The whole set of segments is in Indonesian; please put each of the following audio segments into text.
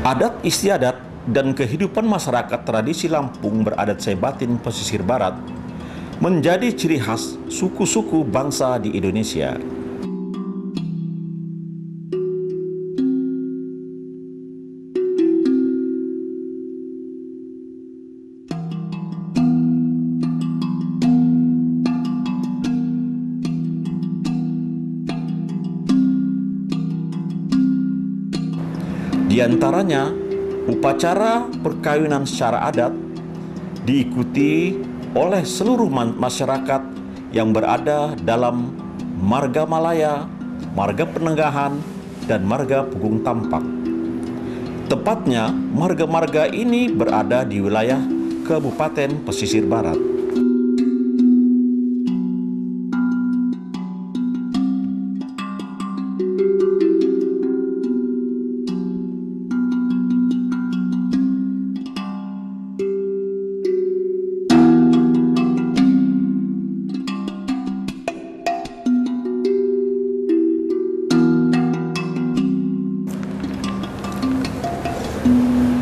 Adat istiadat dan kehidupan masyarakat tradisi Lampung beradat Saibatin pesisir barat menjadi ciri khas suku-suku bangsa di Indonesia. Di antaranya, upacara perkawinan secara adat diikuti oleh seluruh masyarakat yang berada dalam marga Malaya, marga Penenggahan, dan marga Pugung Tampak. Tepatnya, marga-marga ini berada di wilayah Kabupaten Pesisir Barat.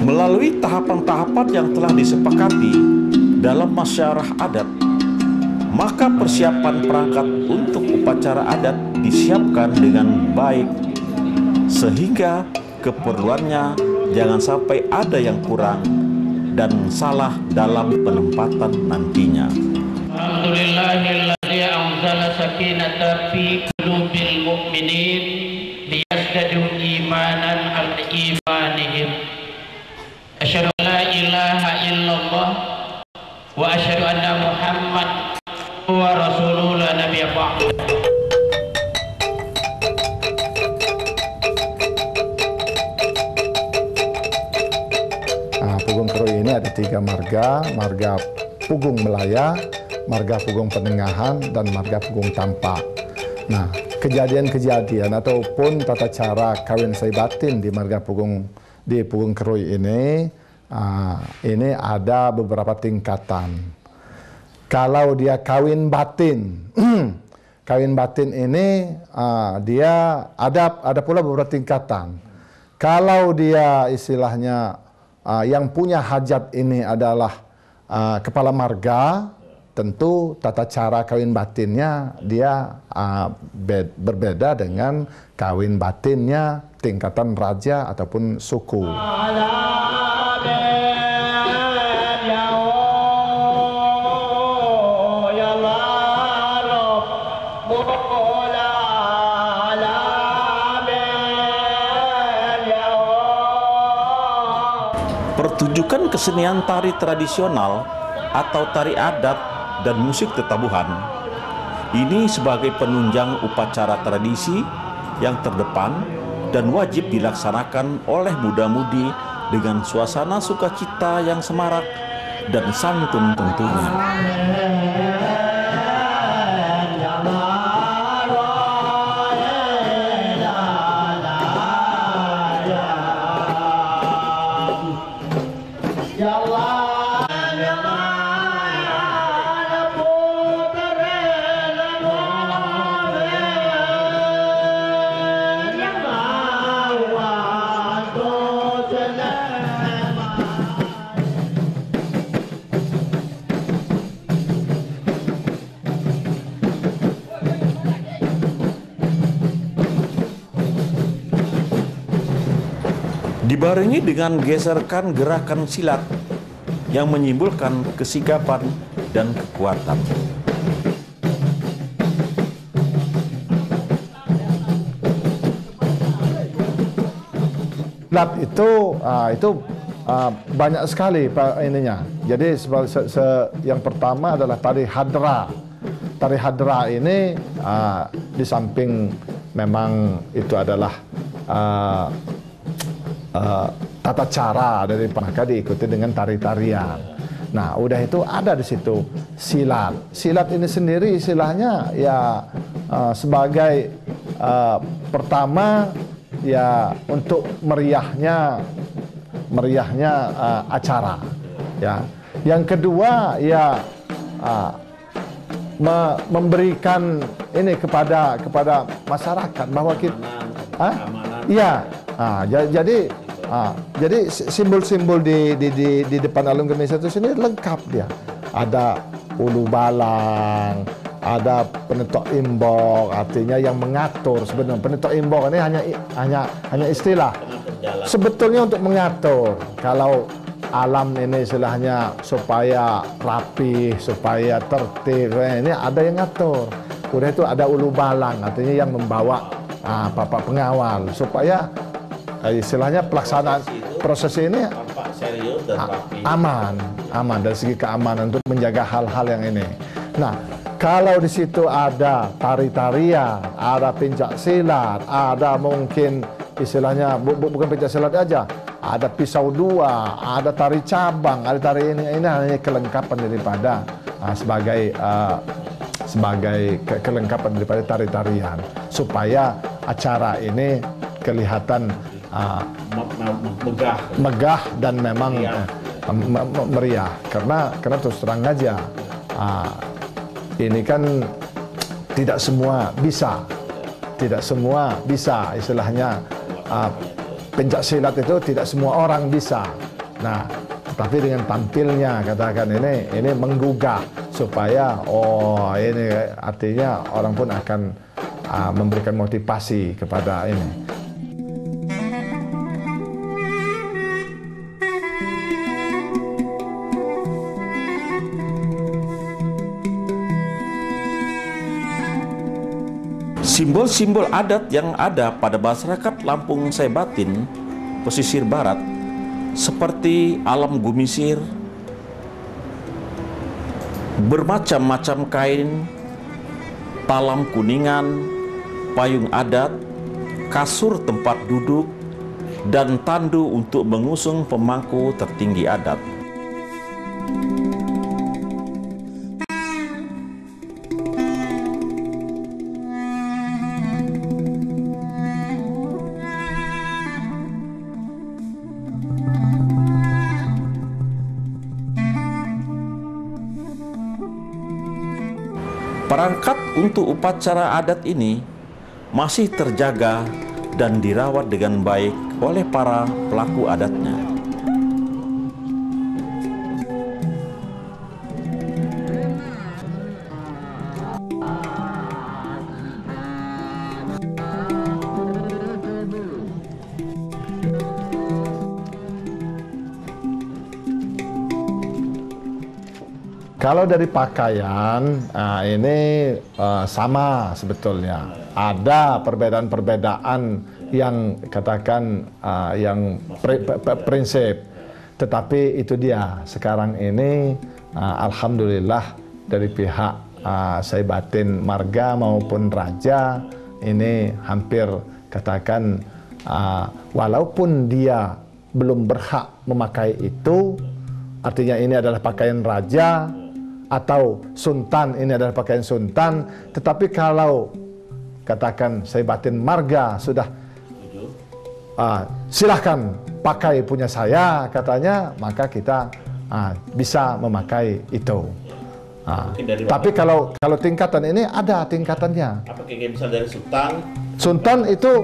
Melalui tahapan-tahapan yang telah disepakati dalam masyarakat adat, maka persiapan perangkat untuk upacara adat disiapkan dengan baik, sehingga keperluannya jangan sampai ada yang kurang dan salah dalam penempatan nantinya. Alhamdulillahilladzi anzala sakinata fi qulubil mu'minin liyazdadu imanan al-imanihim. Asyhadu an la ilaha illallah wa asyhadu anna Muhammad wa rasulullah nabiyya ba'd. Pugung Keroy ini ada 3 marga: marga Pugung Melaya, marga Pugung Penenggahan, dan marga Pugung Tampak. Nah, kejadian-kejadian ataupun tata cara kawin Saibatin di marga Pugung Keroy ini ada beberapa tingkatan. Kalau dia kawin batin, kawin batin ini dia ada pula beberapa tingkatan. Kalau dia istilahnya yang punya hajat ini adalah kepala marga, tentu tata cara kawin batinnya dia berbeda dengan kawin batinnya tingkatan raja ataupun suku. Pertunjukan kesenian tari tradisional atau tari adat dan musik tetabuhan ini sebagai penunjang upacara tradisi yang terdepan dan wajib dilaksanakan oleh muda-mudi dengan suasana sukacita yang semarak dan santun tentunya. Dibarengi dengan geserkan gerakan silat yang menyimpulkan kesigapan dan kekuatan. Silat itu banyak sekali ininya. Jadi yang pertama adalah tari hadra. Tari hadra ini di samping memang itu adalah tata cara dari maka diikuti dengan tari-tarian. Nah, udah itu ada di situ silat. Silat ini sendiri istilahnya ya sebagai pertama ya untuk meriahnya acara. Ya. Yang kedua ya memberikan ini kepada masyarakat bahwa kita, iya. Jadi Jadi simbol-simbol di depan alun kemeja itu sini lengkap dia. Ada ulu balang, ada penetok imbok, artinya yang mengatur. Sebenarnya penetok imbok ini hanya istilah. Sebetulnya untuk mengatur. Kalau alam ini istilahnya supaya rapi, supaya tertib, ini ada yang ngatur. Udah itu ada ulu balang, artinya yang membawa bapak pengawal supaya istilahnya pelaksanaan proses ini aman dari segi keamanan untuk menjaga hal-hal yang ini. Nah, kalau di situ ada tari-tarian, ada pencak silat, ada mungkin istilahnya bukan pencak silat aja, ada pisau dua, ada tari cabang, ada tari ini hanya kelengkapan daripada sebagai kelengkapan daripada tari-tarian supaya acara ini kelihatan megah dan memang meriah. Karena terus terang aja ini kan tidak semua bisa istilahnya pencak silat itu tidak semua orang bisa. Nah, tetapi dengan tampilnya katakan ini menggugah supaya ini artinya orang pun akan memberikan motivasi kepada ini. Simbol-simbol adat yang ada pada masyarakat Lampung Saibatin, pesisir barat, seperti alam gumisir, bermacam-macam kain, talam kuningan, payung adat, kasur tempat duduk, dan tandu untuk mengusung pemangku tertinggi adat. Perangkat untuk upacara adat ini masih terjaga dan dirawat dengan baik oleh para pelaku adatnya. Kalau dari pakaian, ini sama sebetulnya. Ada perbedaan-perbedaan yang katakan yang prinsip. Tetapi itu dia, sekarang ini alhamdulillah dari pihak Saibatin Marga maupun Raja ini hampir katakan walaupun dia belum berhak memakai itu, artinya ini adalah pakaian raja, atau sultan ini adalah pakaian sultan, tetapi kalau katakan Saibatin Marga sudah silahkan pakai punya saya katanya, maka kita bisa memakai itu. Tapi kalau tingkatan ini ada tingkatannya. Apakah misal dari sultan? Sultan itu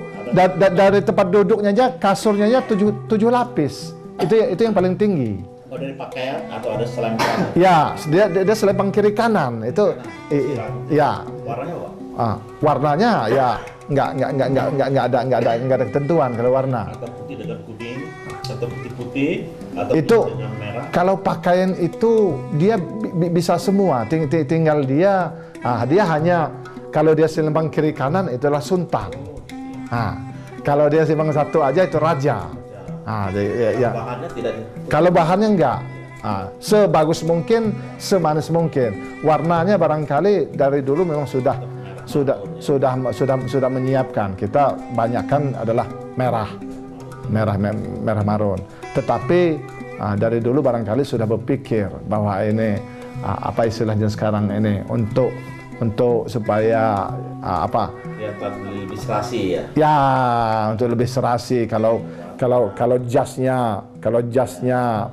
dari tempat duduknya aja, kasurnya aja 7 lapis. Itu yang paling tinggi. Oh, dari pakaian atau ada selempang? Ya, dia selempang kiri kanan itu. Ya. Warnanya apa? Warnanya ya nggak ada ketentuan kalau warna. Atau putih dengan kuning, atau putih-putih, atau itu dengan merah. kalau pakaian itu dia bisa semua. Tinggal dia hanya kalau dia selempang kiri kanan itulah sultan. Kalau dia selempang satu aja itu raja. Ya. Bahannya tidak. Kalau bahannya enggak, sebagus mungkin, semanis mungkin. Warnanya barangkali dari dulu memang sudah menyiapkan. Kita banyakkan adalah merah marun. Tetapi dari dulu barangkali sudah berpikir bahwa ini apa istilahnya sekarang ini untuk supaya lebih serasi ya. Ya, untuk lebih serasi. Kalau jasnya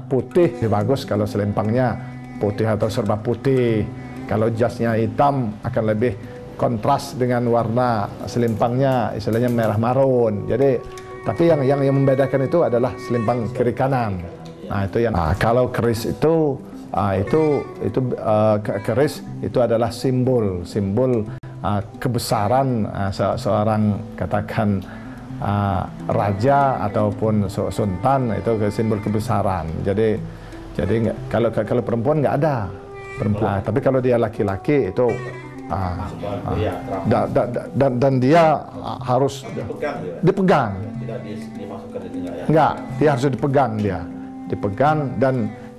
putih ya bagus, kalau selempangnya putih atau serba putih. Kalau jasnya hitam akan lebih kontras dengan warna selempangnya istilahnya merah marun. Jadi Tapi yang membedakan itu adalah selempang kiri kanan. Nah itu yang. Nah, kalau keris itu keris itu adalah simbol kebesaran seorang, katakan raja ataupun sultan, itu simbol kebesaran. Jadi kalau perempuan nggak ada perempuan. Tapi kalau dia laki-laki itu dan dia harus dipegang. Tidak dimasukkan di tinggal, ya? Enggak, dia harus dipegang dan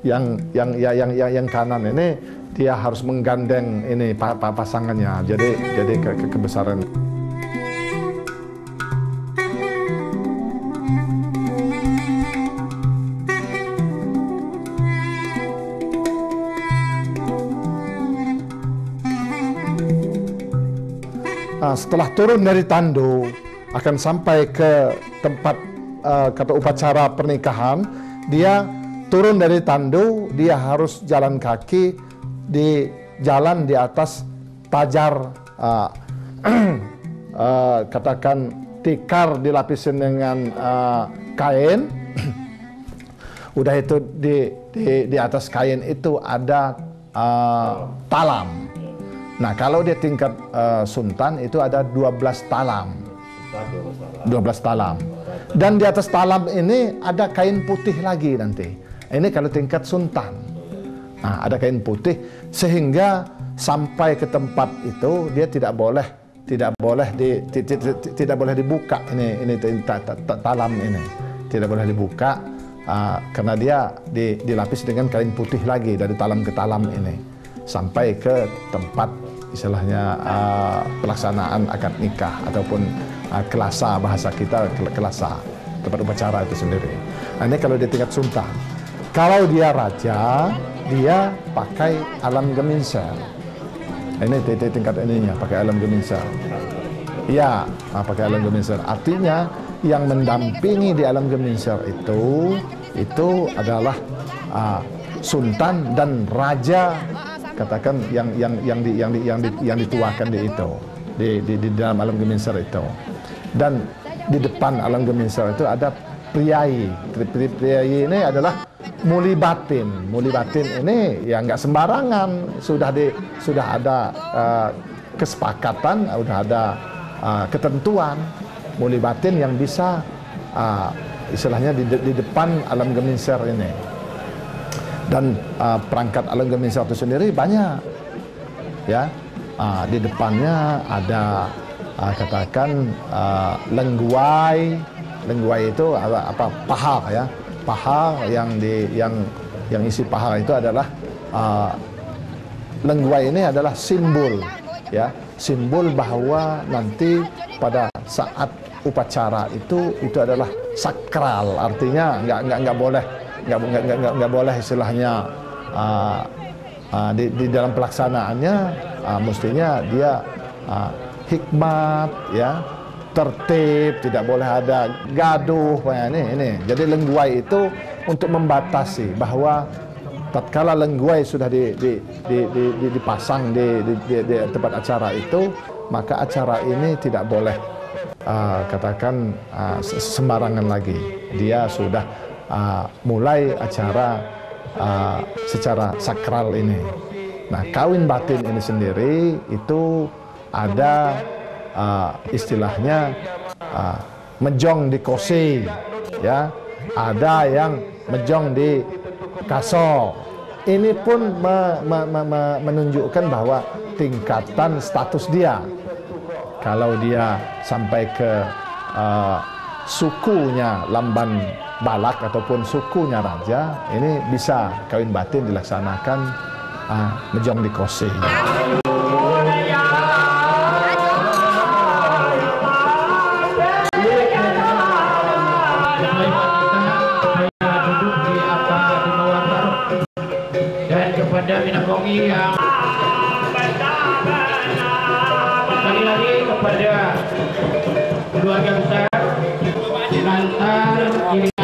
yang kanan ini dia harus menggandeng ini pasangannya. Jadi kebesaran. Setelah turun dari tandu akan sampai ke tempat kata upacara pernikahan, dia turun dari tandu, dia harus jalan kaki di jalan di atas tajar, katakan tikar dilapisin dengan kain. Udah itu di atas kain itu ada talam. Nah, kalau dia tingkat sultan itu ada 12 talam. 12 talam. Dan di atas talam ini ada kain putih lagi nanti. Ini kalau tingkat sultan. Nah, ada kain putih sehingga sampai ke tempat itu dia tidak boleh dibuka ini talam ini. Tidak boleh dibuka karena dia dilapis dengan kain putih lagi dari talam ke talam ini sampai ke tempat istilahnya pelaksanaan akad nikah ataupun kelasa, bahasa kita kelasa, tempat upacara itu sendiri. Nah, ini kalau di tingkat sultan. Kalau dia raja, dia pakai alam geminser. Ini tingkat ininya, pakai alam geminser. Iya, pakai alam geminser. Artinya yang mendampingi di alam geminser itu adalah sultan dan raja, katakan yang dituakan di itu di dalam alam geminser itu. Dan di depan alam geminser itu ada priai. Priai ini adalah muli batin. Muli batin ini ya nggak sembarangan. Sudah ada kesepakatan, sudah ada ketentuan muli batin yang bisa istilahnya di depan alam geminser ini. Dan perangkat alam geminser itu sendiri banyak, ya. Di depannya ada katakan lengguai itu apa paha, ya, paha yang isi paha itu adalah lengguai ini adalah simbol, ya, simbol bahwa nanti pada saat upacara itu adalah sakral, artinya nggak boleh istilahnya di dalam pelaksanaannya mestinya dia hikmat, ya, tertib, tidak boleh ada gaduh. Ini jadi lengguai itu untuk membatasi bahwa tatkala lengguai sudah dipasang di tempat acara itu, maka acara ini tidak boleh katakan sembarangan lagi. Dia sudah mulai acara secara sakral ini. Nah, kawin batin ini sendiri itu ada istilahnya mejong di kose, ya, ada yang mejong di kaso. Ini pun menunjukkan bahwa tingkatan status dia. Kalau dia sampai ke sukunya Lamban Balak ataupun sukunya raja, ini bisa kawin batin dilaksanakan mejong di kose. Dan kepada Minangkongi yang sekali lagi kepada keluarga besar lantar kiri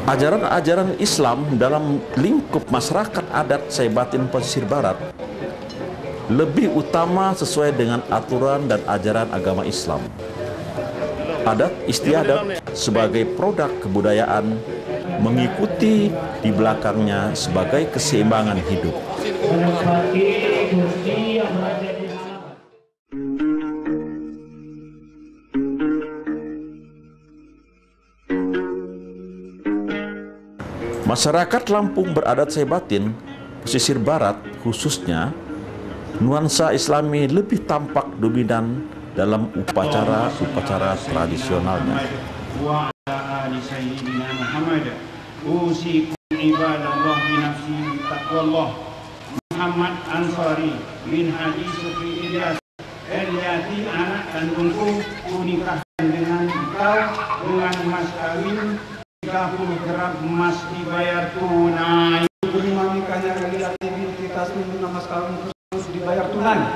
Ajaran-ajaran Islam dalam lingkup masyarakat adat Saibatin Pesisir Barat lebih utama sesuai dengan aturan dan ajaran agama Islam. Adat istiadat sebagai produk kebudayaan mengikuti di belakangnya sebagai keseimbangan hidup. menempati kursi yang berada di halaman. Masyarakat Lampung beradat Saibatin Pesisir Barat khususnya nuansa Islami lebih tampak dominan dalam upacara-upacara tradisionalnya. Wa ala ali sayyidina Muhammad usikum ibadallah bi nafsi taqwallah. Muhammad Ansari bin Haji Sufri Ilyas Eliati anak kandungku kunikahkan dengan engkau dengan mas kawin 30 gram emas dibayar tunai. Terima nikahnya laki-laki binti Tasmin dengan mas kawin harus dibayar tunai.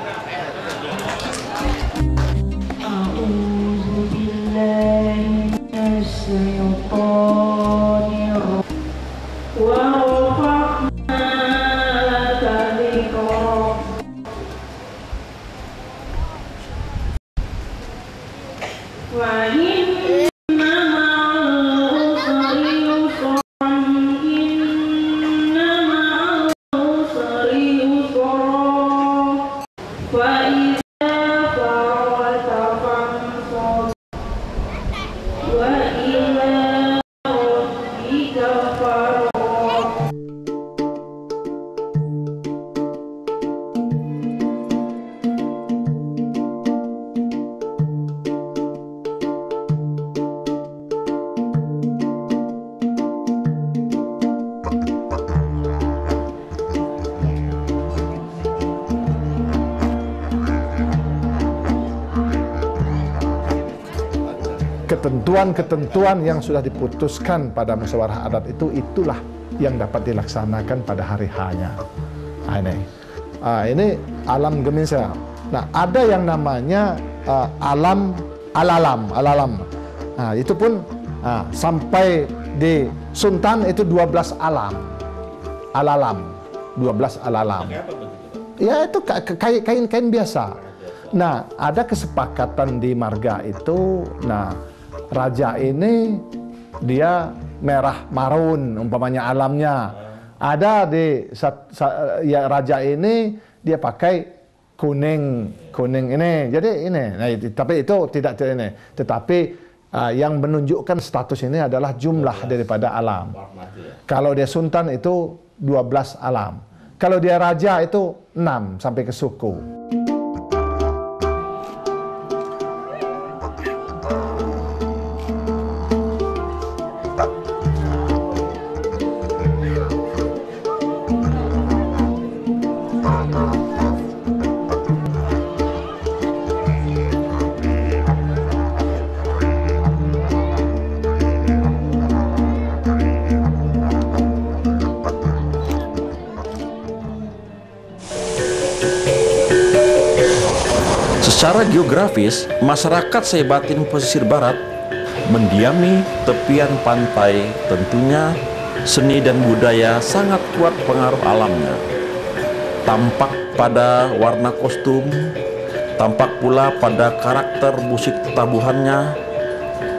A'udzu billahi minasyaitonir rajim. Wa rafa'na laka dzikrak. Wa inna ma'al usri yusran. Inna ma'al usri yusran. Wa idza faragta fansab. Wa ila rabbika farghab. Ketentuan-ketentuan yang sudah diputuskan pada musyawarah adat itulah yang dapat dilaksanakan pada hari H-nya. Ini alam gemisah. Nah, ada yang namanya alalam. Nah, itu pun sampai di Suntan itu 12 alalam. 12 alalam. Ya, itu kain-kain biasa. Nah, ada kesepakatan di marga itu. Nah, raja ini dia merah marun umpamanya alamnya. Ada di ya raja ini dia pakai kuning ini. Jadi ini. Nah, tapi itu tidak ini. Tetapi yang menunjukkan status ini adalah jumlah daripada alam. Kalau dia sultan itu 12 alam. Kalau dia raja itu 6 sampai ke suku. Secara geografis, masyarakat Saibatin Pesisir Barat mendiami tepian pantai. Tentunya seni dan budaya sangat kuat pengaruh alamnya. Tampak pada warna kostum, tampak pula pada karakter musik tabuhannya,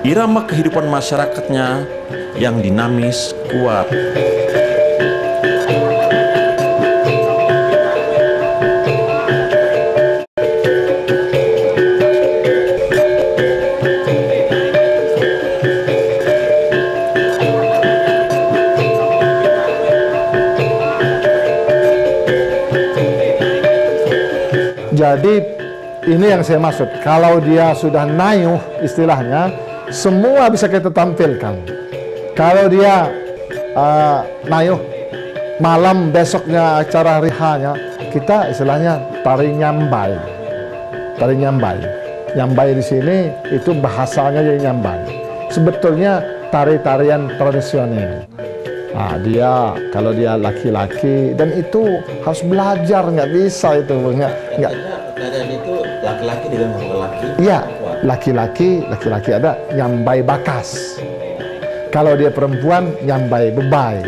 irama kehidupan masyarakatnya yang dinamis kuat. Jadi ini yang saya maksud. Kalau dia sudah nayuh istilahnya, semua bisa kita tampilkan. Kalau dia nayuh malam besoknya acara rihanya, kita istilahnya tari nyambai. Tari nyambai. Nyambai di sini itu bahasanya jadi nyambai. Sebetulnya tari-tarian tradisional. Nah, dia kalau dia laki-laki dan itu harus belajar, nggak bisa itu nggak. Tarian itu laki-laki dengan laki. Iya, laki-laki ada nyambai bakas. Kalau dia perempuan, nyambai bebai.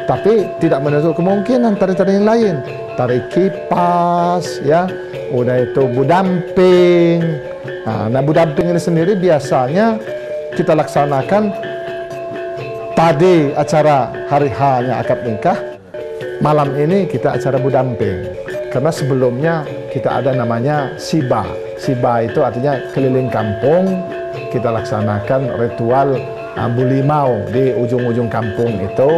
Tapi tidak menutup kemungkinan tari-tari yang lain. Tari kipas, ya, udah itu budamping. Nah, budamping ini sendiri biasanya kita laksanakan tadi acara hari H-nya akad nikah. Malam ini kita acara budamping. Karena sebelumnya kita ada namanya siba. Siba itu artinya keliling kampung. Kita laksanakan ritual bulimau di ujung-ujung kampung itu.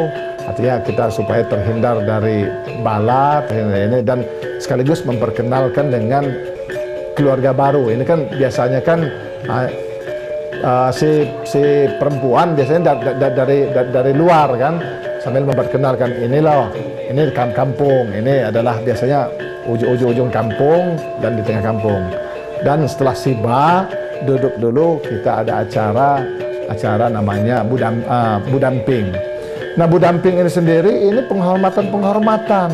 Artinya kita supaya terhindar dari bala ini, dan sekaligus memperkenalkan dengan keluarga baru. Ini kan biasanya kan si perempuan biasanya dari luar kan, sambil memperkenalkan ini kampung, ini adalah biasanya ujung kampung dan di tengah kampung. Dan setelah siba duduk dulu, kita ada acara namanya budamping. Nah, budamping ini sendiri ini penghormatan.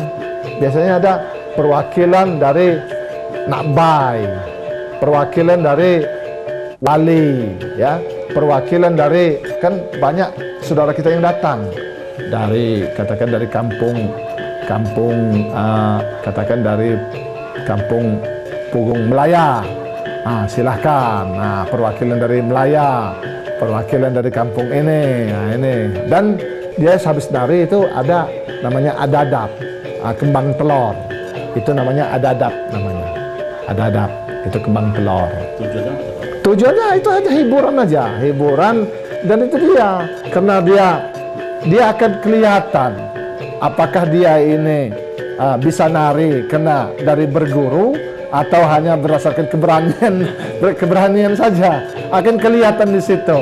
Biasanya ada perwakilan dari nakbai, perwakilan dari wali, ya, perwakilan dari, kan banyak saudara kita yang datang dari, katakan dari kampung katakan dari kampung Pugung Melaya. Silahkan. Nah, perwakilan dari Melaya, perwakilan dari kampung ini. Nah, ini. Dan dia habis nari itu ada namanya adadap, kembang telur. Itu namanya adadap namanya. Adadap itu kembang telur. Tujuannya itu aja hiburan, dan itu dia, karena dia akan kelihatan apakah dia ini bisa nari karena dari berguru atau hanya berdasarkan keberanian saja, akan kelihatan di situ.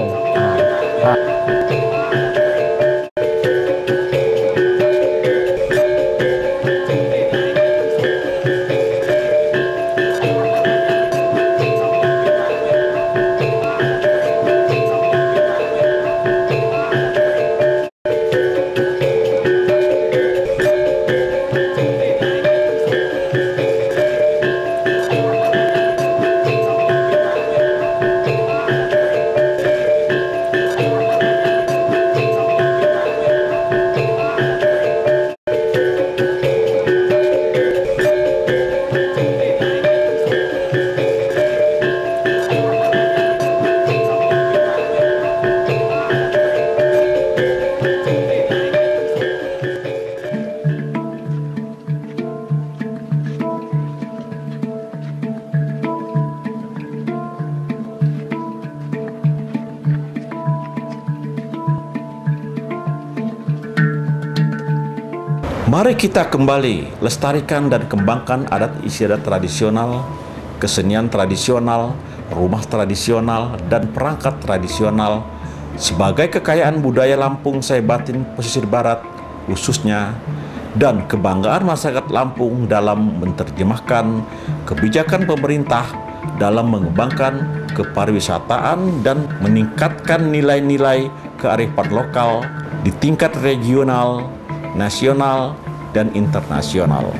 Mari kita kembali lestarikan dan kembangkan adat istiadat tradisional, kesenian tradisional, rumah tradisional, dan perangkat tradisional sebagai kekayaan budaya Lampung Saibatin pesisir barat khususnya, dan kebanggaan masyarakat Lampung dalam menerjemahkan kebijakan pemerintah dalam mengembangkan kepariwisataan dan meningkatkan nilai-nilai kearifan lokal di tingkat regional, nasional, dan internasional.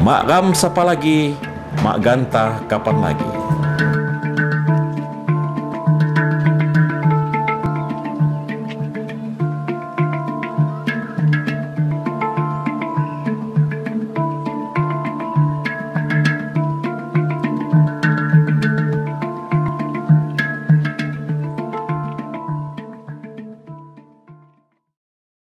Mak Gam sapa lagi, Mak Ganta kapan lagi?